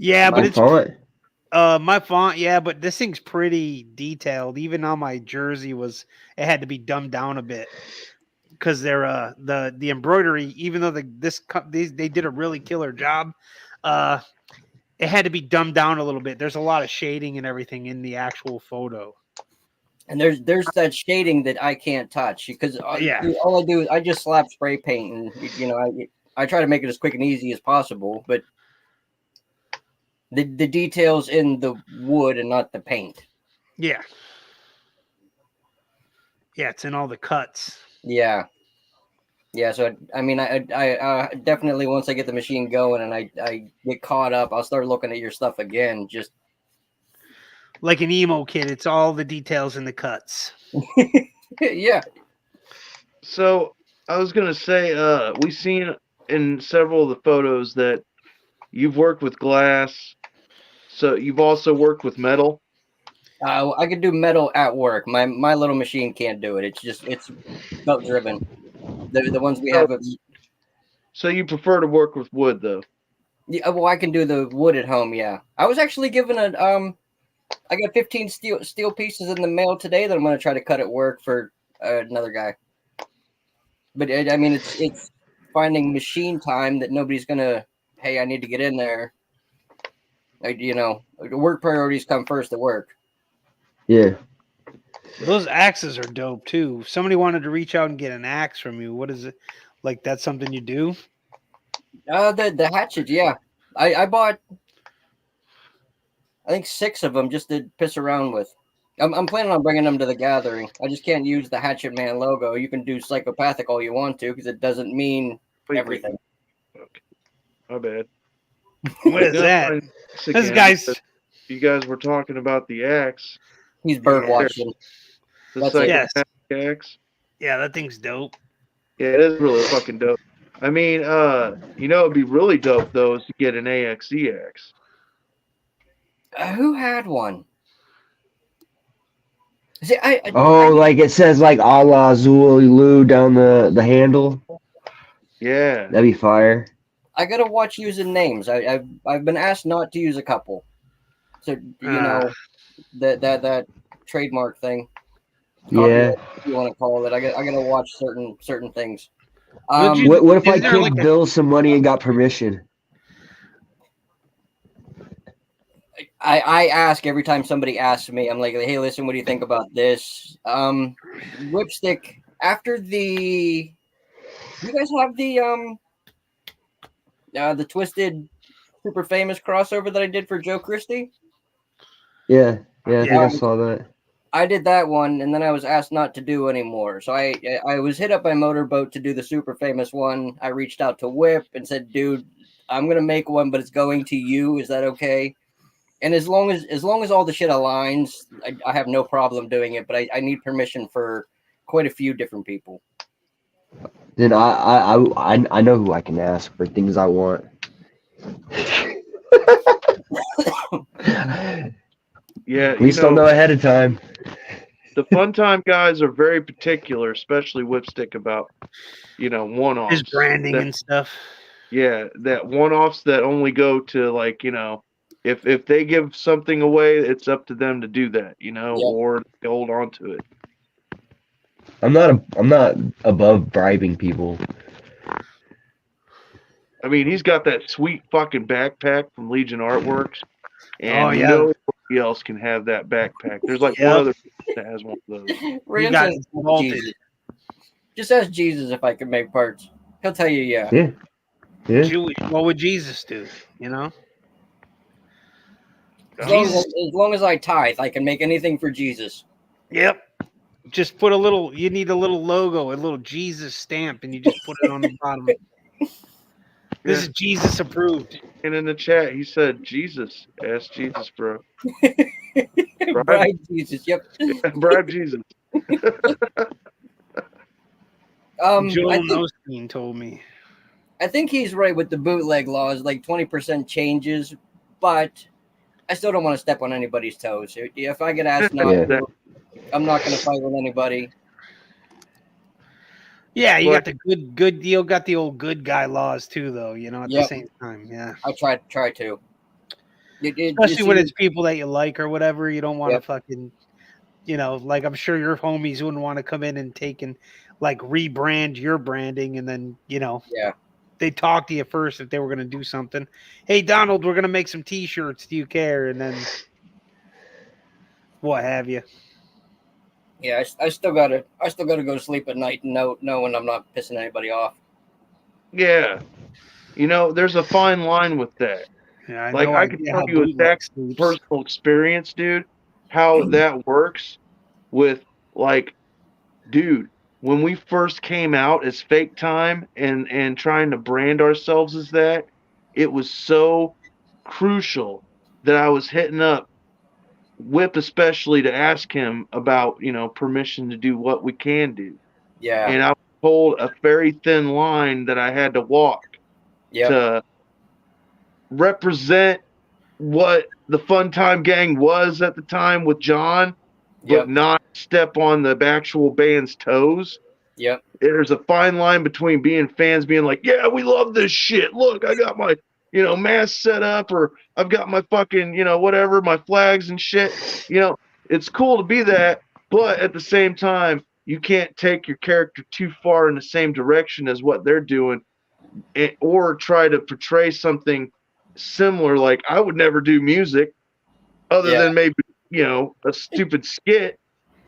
yeah, but it's font. My font, yeah, but this thing's pretty detailed. Even on my jersey it had to be dumbed down a bit because they're the embroidery. Even though they did a really killer job, it had to be dumbed down a little bit. There's a lot of shading and everything in the actual photo. And there's that shading that I can't touch because all I do is I just slap spray paint, and you know I try to make it as quick and easy as possible, but the details in the wood and not the paint. Yeah. Yeah, it's in all the cuts. Yeah. Yeah, so I mean, I definitely once I get the machine going and I get caught up, I'll start looking at your stuff again. Just like an emo kid, it's all the details in the cuts. Yeah. So I was gonna say, we've seen in several of the photos that you've worked with glass. So you've also worked with metal. I could do metal at work. My little machine can't do it. It's belt driven. The ones we have. So you prefer to work with wood, though? Yeah, well, I can do the wood at home. Yeah, I was actually given I got 15 steel pieces in the mail today that I'm going to try to cut at work for another guy. But I mean, it's finding machine time that nobody's going to. Hey, I need to get in there. You know, work priorities come first at work. Yeah. Those axes are dope too. If somebody wanted to reach out and get an axe from you, what is it? Like that's something you do? The hatchet, yeah. I bought I think 6 of them just to piss around with. I'm planning on bringing them to the gathering. I just can't use the Hatchet Man logo. You can do psychopathic all you want to because it doesn't mean everything. Okay. My bad. What is that? This guy's. You guys were talking about the axe. He's bird watching. The psychopathic axe. Yeah, that thing's dope. Yeah, it is really fucking dope. I mean, it'd be really dope though is to get an AXE axe. Who had one? See, like it says like a la Zulu down the handle. Yeah, that'd be fire. I gotta watch using names. I've been asked not to use a couple. So you know that trademark thing. Yeah. If you want to call it. I gotta watch certain things. What if I killed Bill some money and got permission? I ask every time somebody asks me, I'm like, hey, listen, what do you think about this? Whipstick, after you guys have the Twisted Super Famous crossover that I did for Joe Christie? Yeah, I think I saw that. I did that one, and then I was asked not to do anymore. So I was hit up by Motorboat to do the Super Famous one. I reached out to Whip and said, dude, I'm going to make one, but it's going to you. Is that okay? And as long as all the shit aligns, I have no problem doing it. But I need permission for quite a few different people. Then I know who I can ask for things I want. Yeah, we still know ahead of time. The Fun Time guys are very particular, especially Whipstick, about one-offs. His branding and stuff. Yeah, that one-offs that only go to like, if they give something away, it's up to them to do that, Yep. or they hold on to it. I'm not above bribing people. I mean, he's got that sweet fucking backpack from Legion Artworks, Oh and yeah, nobody else can have that backpack. There's like one Yep. other that has one of those. he Ram got says vaulted. Jesus. Just ask Jesus if I could make parts. He'll tell you, yeah. Yeah. Yeah. Jewish. What would Jesus do? You know. Jesus. As long as I tithe, I can make anything for Jesus. Yep. Just put a little. You need a little logo, a little Jesus stamp, and you just put it on the bottom. This is Jesus approved. And in the chat, he said, "Jesus, ask Jesus, bro. Bribe Jesus. Yep. Bribe Jesus." Joel Osteen told me. I think he's right with the bootleg laws, like 20% changes, but I still don't want to step on anybody's toes. If I get asked not to, I'm not going to fight with anybody. Yeah, you got the good deal, got the old good guy laws too, though, at the same time. Yeah. I try to. Especially when it's people that you like or whatever, you don't want to fucking, like I'm sure your homies wouldn't want to come in and take and like rebrand your branding and then, they talk to you first if they were going to do something. Hey, Donald, we're going to make some T-shirts. Do you care? And then what have you? Yeah, I still gotta go to sleep at night and knowing I'm not pissing anybody off. Yeah, there's a fine line with that. Yeah, I can tell you exact personal experience, dude, how that works with dude, when we first came out as Fake Time and trying to brand ourselves as that, it was so crucial that I was hitting up Whip especially to ask him about, permission to do what we can do. Yeah. And I was told a very thin line that I had to walk to represent what the Fun Time Gang was at the time with John, but not step on the actual band's toes. Yep. There's a fine line between being fans being like, yeah, we love this shit. Look, I got my, mask set up, or I've got my fucking, whatever, my flags and shit. It's cool to be that, but at the same time, you can't take your character too far in the same direction as what they're doing, or try to portray something similar. Like, I would never do music other than maybe, a stupid skit,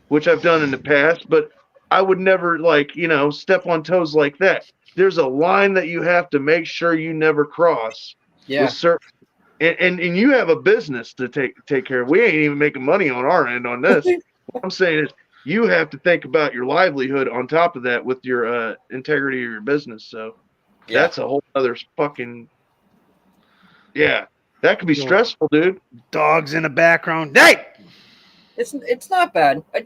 which I've done in the past, but I would never step on toes like that. There's a line that you have to make sure you never cross. Yeah. With certain, and you have a business to take care of. We ain't even making money on our end on this. What I'm saying is you have to think about your livelihood on top of that with your integrity of your business. So that's a whole other fucking that could be stressful, dude. Dogs in the background. Hey! It's not bad. I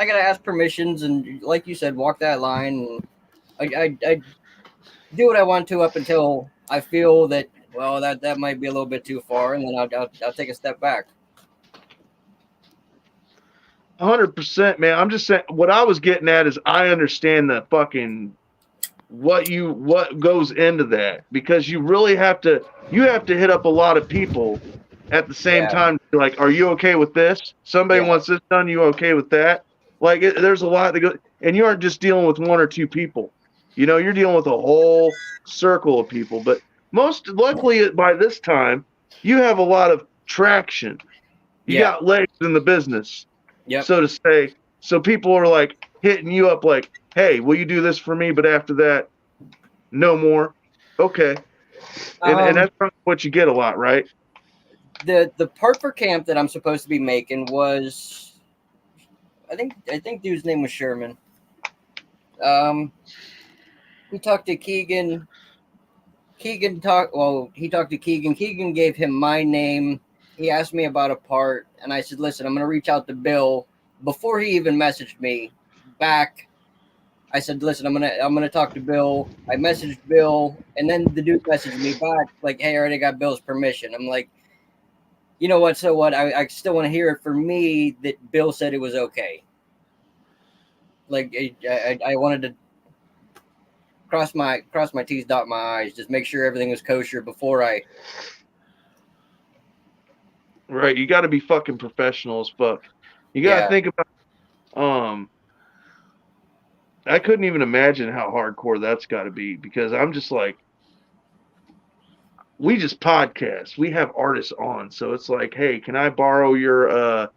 gotta ask permissions and, like you said, walk that line. And I do what I want to up until I feel that that might be a little bit too far, and then I'll take a step back. 100%, man. I'm just saying, what I was getting at is I understand the fucking what goes into that, because you really have to hit up a lot of people at the same time. Like, are you okay with this? Somebody wants this done. You okay with that? Like, there's a lot that goes, and you aren't just dealing with one or two people. You're dealing with a whole circle of people. But most luckily, by this time, you have a lot of traction. You got legs in the business, so to say. So people are like hitting you up, like, "Hey, will you do this for me?" But after that, no more. Okay, and that's probably what you get a lot, right? The part for camp that I'm supposed to be making was, I think dude's name was Sherman. He talked to Keegan. He talked to Keegan. Keegan gave him my name. He asked me about a part, and I said, "Listen, I'm going to reach out to Bill." Before he even messaged me back, I said, "Listen, I'm gonna talk to Bill." I messaged Bill, and then the dude messaged me back like, "Hey, I already got Bill's permission." I'm like, you know what? So what? I still want to hear it for me that Bill said it was okay. Like, I wanted to cross my T's, dot my I's, just make sure everything was kosher before I. Right, you got to be fucking professional as fuck. You got to Yeah. think about I couldn't even imagine how hardcore that's got to be because I'm just like, we just podcast. We have artists on, so it's like, hey, can I borrow your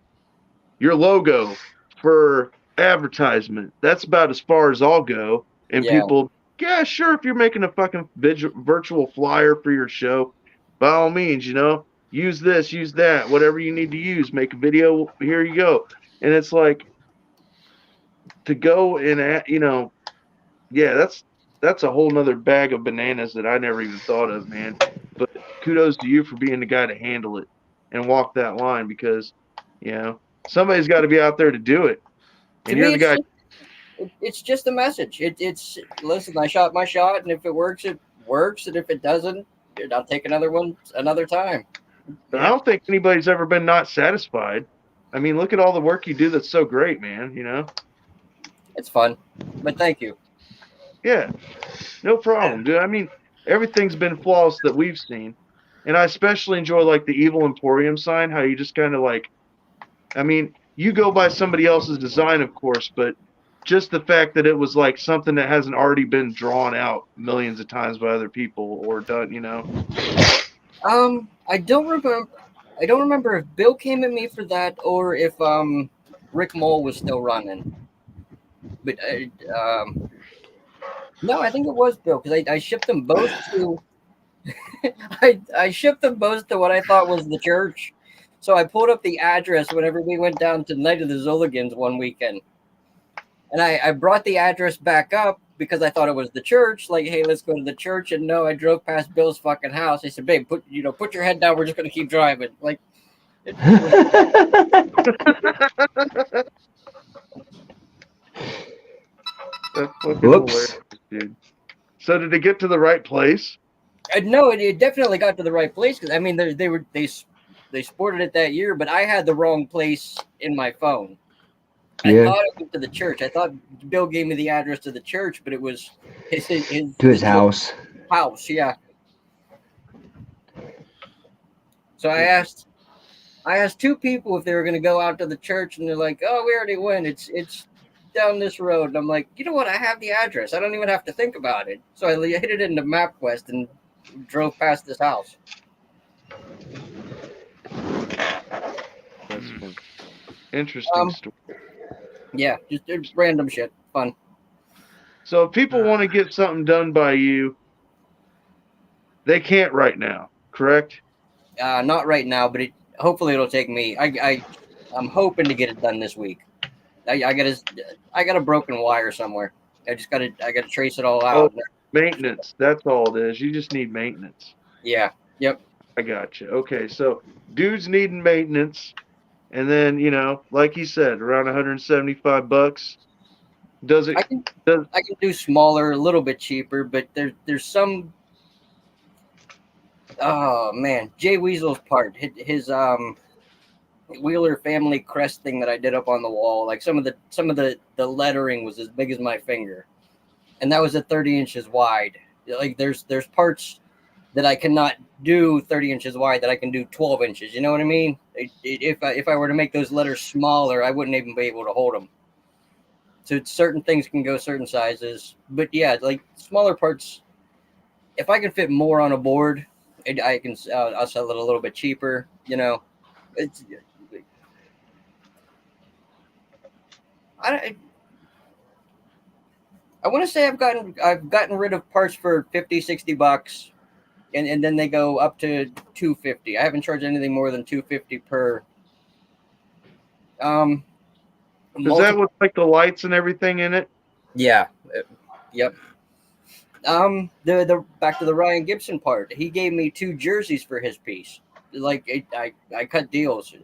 logo for advertisement? That's about as far as I'll go. And Yeah. people, yeah, sure. If you're making a fucking virtual flyer for your show, by all means, use this, use that, whatever you need to use. Make a video. Here you go. And it's like to go and yeah, that's a whole nother bag of bananas that I never even thought of, man. But kudos to you for being the guy to handle it and walk that line because, somebody's got to be out there to do it. To And me, you're the guy. it's just a message. It's listen. I shot my shot, and if it works, it works, and if it doesn't, I'll take another one another time. I don't think anybody's ever been not satisfied. I mean, look at all the work you do. That's so great, man. It's fun, but thank you. Yeah, no problem, dude. I mean, everything's been flawless that we've seen, and I especially enjoy like the Evil Emporium sign. How you just kind of like, I mean, you go by somebody else's design, of course, but just the fact that it was like something that hasn't already been drawn out millions of times by other people or done, I don't remember. I don't remember if Bill came at me for that or if Rick Mole was still running. But no, I think it was Bill because I shipped them both to. I shipped them both to what I thought was the church. So I pulled up the address whenever we went down to Night of the Zilligans one weekend. And I brought the address back up because I thought it was the church. Like, hey, let's go to the church. And no, I drove past Bill's fucking house. I said, babe, put your head down. We're just going to keep driving. Like, that's fucking Whoops. hilarious, dude. So did it get to the right place? no, it definitely got to the right place because I mean they sported it that year, but I had the wrong place in my phone. I thought it went to the church. I thought Bill gave me the address to the church, but it was his house. House, yeah. So I asked two people if they were going to go out to the church, and they're like, "Oh, we already went. It's down this road." And I'm like, "You know what? I have the address. I don't even have to think about it." So I hit it into MapQuest and drove past this house. That's fun. Interesting story. Yeah, just random shit. Fun. So if people want to get something done by you, they can't right now, correct? Not right now, but hopefully it'll take me. I'm hoping to get it done this week. I got a broken wire somewhere. I gotta trace it all out. Oh, maintenance. That's all it is. You just need maintenance. Yeah. Yep. I got you. Okay, so dude's needing maintenance, and then like he said, around $175. Does it? I can do smaller, a little bit cheaper, but there's some. Oh man, Jay Weasel's part, his Wheeler family crest thing that I did up on the wall. Like some of the lettering was as big as my finger, and that was at 30 inches wide. Like there's parts that I cannot do 30 inches wide that I can do 12 inches. You know what I mean? If I were to make those letters smaller, I wouldn't even be able to hold them. So certain things can go certain sizes, but yeah, like smaller parts. If I can fit more on a board, I can. I'll sell it a little bit cheaper. It's. I want to say I've gotten rid of parts for $50-$60, and then they go up to $250. I haven't charged anything more than $250 per. Is that with like the lights and everything in it? Yeah. Yep. The back to the Ryan Gibson part. He gave me 2 jerseys for his piece. Like I cut deals.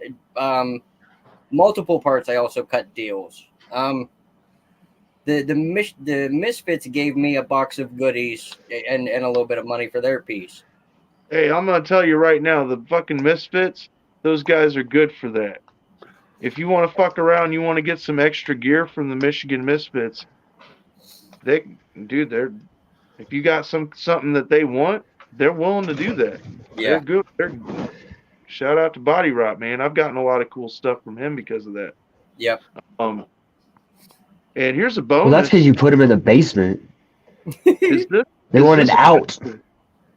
Multiple parts. I also cut deals. The Misfits gave me a box of goodies and a little bit of money for their piece. Hey, I'm gonna tell you right now, the fucking Misfits, those guys are good for that. If you want to fuck around, you want to get some extra gear from the Michigan Misfits, they're If you got something that they want, they're willing to do that. They're Yeah. good. Shout out to Body Rot, man. I've gotten a lot of cool stuff from him because of that. Yep. Um, and here's a Well, that's bonus. because you put them in the basement. Is this They is wanted this out.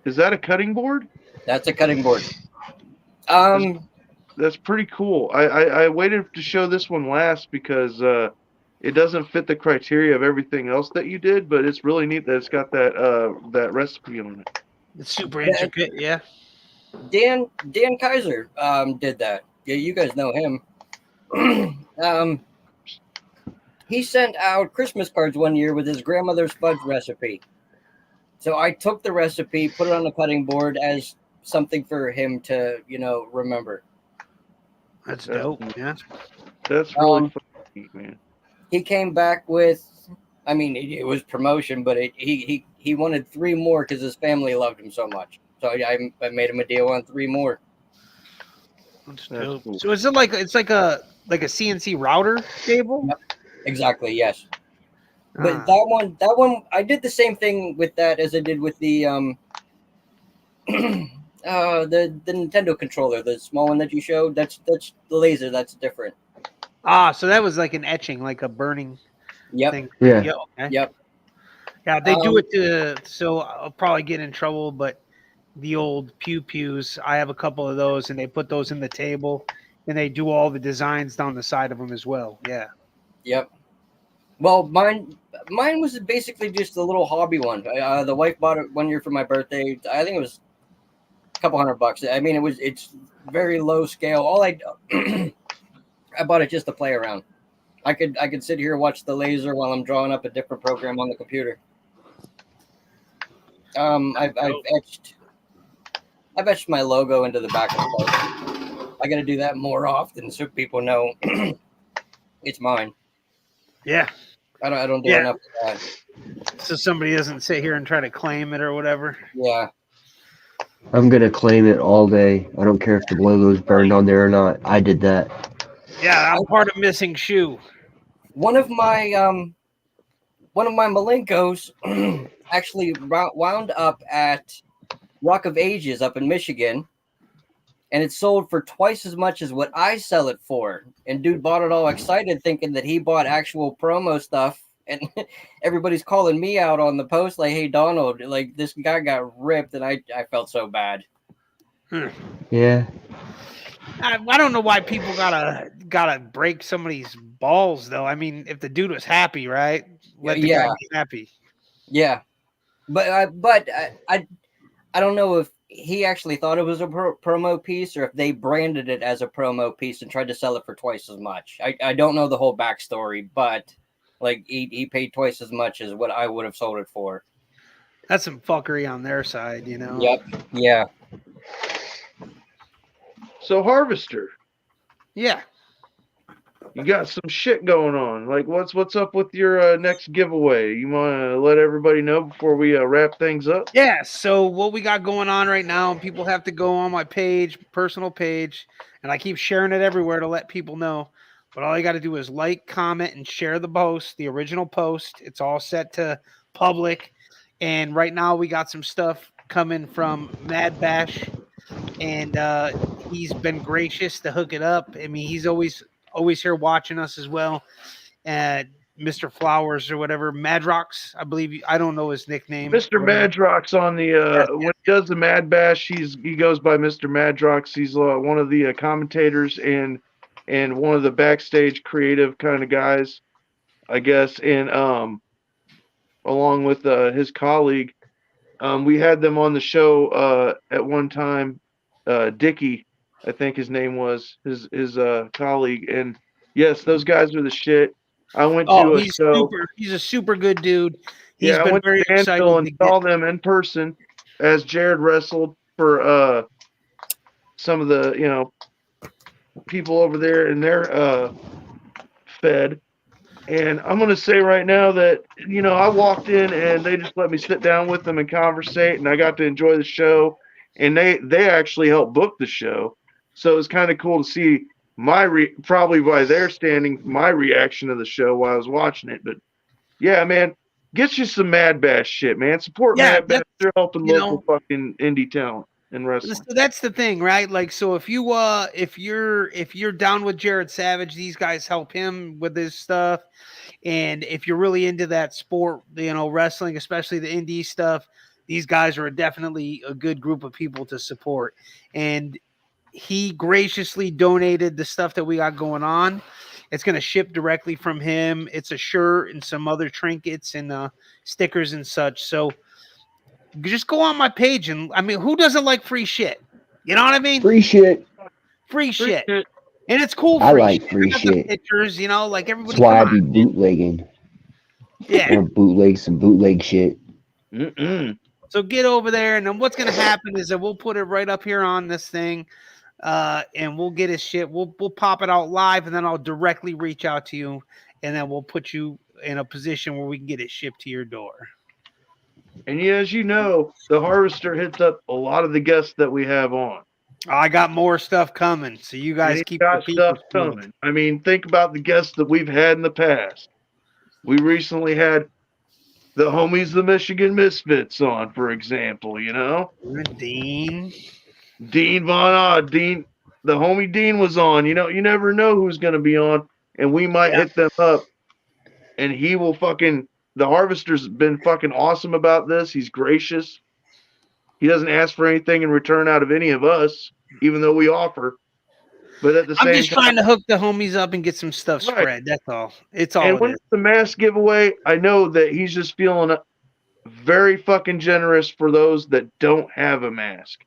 is that a cutting board? That's a cutting board. That's pretty cool. I waited to show this one last because it doesn't fit the criteria of everything else that you did, but it's really neat that it's got that recipe on it. It's super intricate. Yeah. Dan Kaiser did that. Yeah, you guys know him. He sent out Christmas cards one year with his grandmother's fudge recipe. So I took the recipe, put it on the cutting board as something for him to, remember. That's dope. Yeah. That's really fucking neat, man. He came back with, I mean, it was promotion, but he wanted 3 more because his family loved him so much. So I made him a deal on 3 more. That's dope. Cool. So is it like it's like a CNC router table? Yep. Exactly. Yes. But that one, I did the same thing with that as I did with the the Nintendo controller, the small one that you showed. That's the laser. That's different. So that was like an etching, like a burning thing. Yeah. Okay. Yep. Yeah, they do it so I'll probably get in trouble, but the old pews, I have a couple of those, and they put those in the table, and they do all the designs down the side of them as well. Yeah. Yep. Well, mine was basically just a little hobby one. The wife bought it one year for my birthday. I think it was a couple $100. I mean, it's very low scale. I bought it just to play around. I could sit here and watch the laser while I'm drawing up a different program on the computer. I've etched my logo into the back of the boat. I got to do that more often so people know it's mine. Yeah. I don't do enough of that. So somebody doesn't sit here and try to claim it or whatever. Yeah. I'm gonna claim it all day. I don't care if the logo's burned on there or not. I did that. Yeah, I'm part of Missing Shoe. One of my Malenkos actually wound up at Rock of Ages up in Michigan, and it sold for twice as much as what I sell it for. And dude bought it all excited, thinking that he bought actual promo stuff. And everybody's calling me out on the post, like, "Hey, Donald, like this guy got ripped," and I felt so bad. Yeah. I don't know why people gotta break somebody's balls though. I mean, if the dude was happy, right? Let the guy be happy. Yeah, but I don't know if he actually thought it was a promo piece or if they branded it as a promo piece and tried to sell it for twice as much. I don't know the whole backstory, but like he paid twice as much as what I would have sold it for. That's some fuckery on their side, you know. Yep. Yeah. So Harvester. Yeah. You got some shit going on. Like, what's up with your next giveaway? You want to let everybody know before we wrap things up? Yeah. So what we got going on right now, people have to go on my page, personal page, and I keep sharing it everywhere to let people know. But all you got to do is like, comment, and share the post, the original post. It's all set to public. And right now we got some stuff coming from Mad Bash, and he's been gracious to hook it up. I mean, he's always here watching us as well. Mr. Flowers or whatever, Madrox, I believe. I don't know his nickname. Mr. Madrox on the when he does the Mad Bash, he goes by Mr. Madrox. He's one of the commentators and one of the backstage creative kind of guys, I guess. And along with his colleague, we had them on the show at one time. Dickie, I think his name was his colleague, and yes, those guys are the shit. I went to a show. He's a super good dude. I went to Nashville and saw them in person as Jared wrestled for some of the people over there in their fed. And I'm gonna say right now that I walked in and they just let me sit down with them and conversate, and I got to enjoy the show. And they actually helped book the show, so it was kind of cool to see probably by their standing, my reaction to the show while I was watching it. But yeah, man, get you some Mad Bash shit, man. Support Yeah, Mad Bash. They're helping you local know, fucking indie talent in wrestling. so that's the thing, right? Like, so if you're down with Jared Savage, these guys help him with his stuff. And if you're really into that sport, wrestling, especially the indie stuff, these guys are definitely a good group of people to support. And he graciously donated the stuff that we got going on. It's going to ship directly from him. It's a shirt and some other trinkets and stickers and such. So just go on my page. And I mean, who doesn't like free shit? You know what I mean? Free shit. Free shit. And it's cool. I Free like shit. free I got the shit. pictures, like everybody. That's why I come be on. bootlegging. Yeah. Or bootleg some bootleg shit. So get over there, and then what's going to happen is that we'll put it right up here on this thing, and we'll get his shit. We'll pop it out live, and then I'll directly reach out to you, and then we'll put you in a position where we can get it shipped to your door. And yeah, as you know, the Harvester hits up a lot of the guests that we have on. I got more stuff coming, so you guys keep got your stuff coming. coming. I mean, think about the guests that we've had in the past. We recently had the homies, the Michigan Misfits, on, for example. Dean Von Odd, Dean, the homie Dean was on. You never know who's going to be on, and we might hit them up, and he will fucking. The Harvester's been fucking awesome about this. He's gracious. He doesn't ask for anything in return out of any of us, even though we offer. But at the same time, I'm just trying to hook the homies up and get some stuff spread. That's all. It's all. And when it's the mask giveaway, I know that he's just feeling very fucking generous for those that don't have a mask.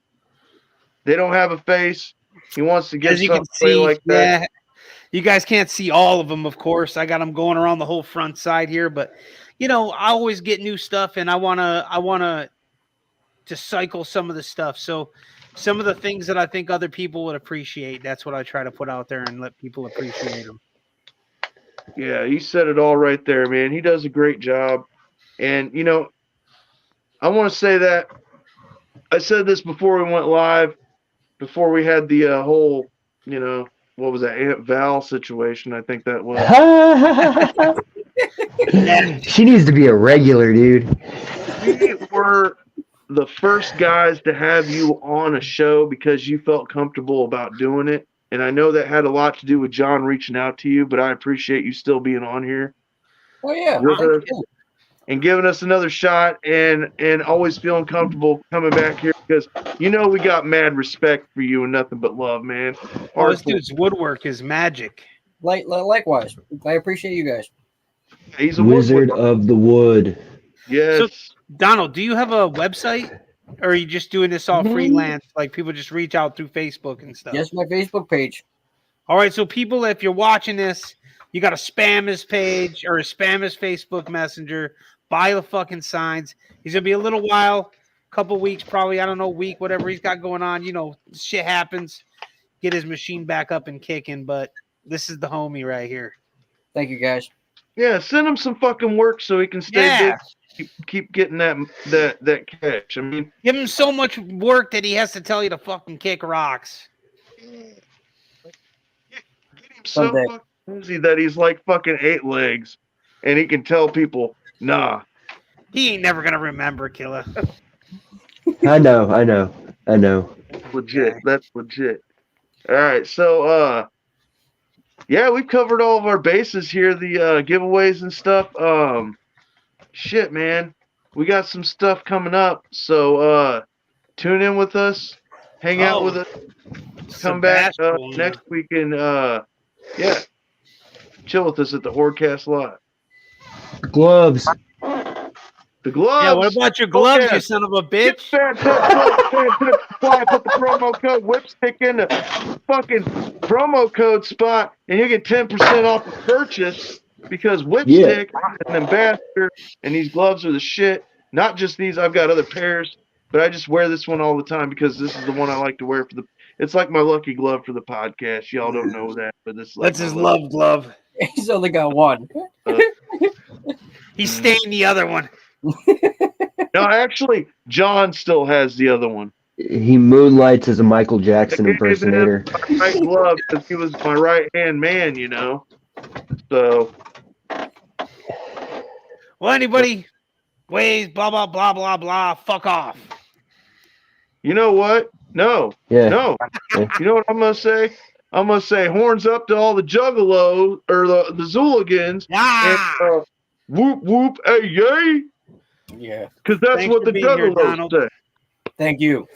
They don't have a face. He wants to get something like that. Yeah, you guys can't see all of them, of course. I got them going around the whole front side here, but I always get new stuff, and I wanna to cycle some of the stuff. So some of the things that I think other people would appreciate, that's what I try to put out there and let people appreciate them. Yeah, you said it all right there, man. He does a great job. And, I want to say that I said this before we went live, before we had the whole, what was that, Aunt Val situation, I think that was. She needs to be a regular, dude. We were the first guys to have you on a show because you felt comfortable about doing it. And I know that had a lot to do with John reaching out to you, but I appreciate you still being on here. Oh, yeah. And giving us another shot and always feeling comfortable coming back here because, we got mad respect for you and nothing but love, man. Oh, this dude's woodwork is magic. Likewise. I appreciate you guys. He's a Wizard of the Wood. Yes. So, Donald, do you have a website? Or are you just doing this all freelance? Like people just reach out through Facebook and stuff? Yes, my Facebook page. All right, so people, if you're watching this, you got to spam his page or spam his Facebook Messenger. Buy the fucking signs. He's going to be a little while, couple weeks probably, I don't know, week, whatever he's got going on. Shit happens. Get his machine back up and kicking, but this is the homie right here. Thank you, guys. Yeah, send him some fucking work so he can stay big. Keep getting that catch. I mean, give him so much work that he has to tell you to fucking kick rocks. Get him so fucking busy that he's like fucking 8 legs, and he can tell people, nah. He ain't never gonna remember, Killer. I know. That's legit. That's legit. All right, so yeah, we've covered all of our bases here, the giveaways and stuff. Shit, man, we got some stuff coming up, so tune in with us, hang out with us, come back next week and chill with us at the Hordecast Live. Gloves. The gloves. Yeah, what about your gloves, you son of a bitch? Put the promo code Whipstick in the fucking promo code spot, and you get 10% off the purchase because Whipstick is an ambassador, and these gloves are the shit. Not just these, I've got other pairs, but I just wear this one all the time because this is the one I like to wear for the. It's like my lucky glove for the podcast. Y'all don't know that, but this is like that's his love glove. He's only got one. He's staying the other one. No, actually, John still has the other one. He moonlights as a Michael Jackson impersonator. My right glove because he was my right hand man, So. Well, anybody Ways, blah blah blah blah blah. Fuck off. You know what? No. Yeah. No. Yeah. You know what I'm gonna say? I'm gonna say horns up to all the juggalos or the Zooligans. Ah! And whoop whoop hey yay. Yeah. Because that's Thanks what for the being here, juggalos Donald. say. Thank you.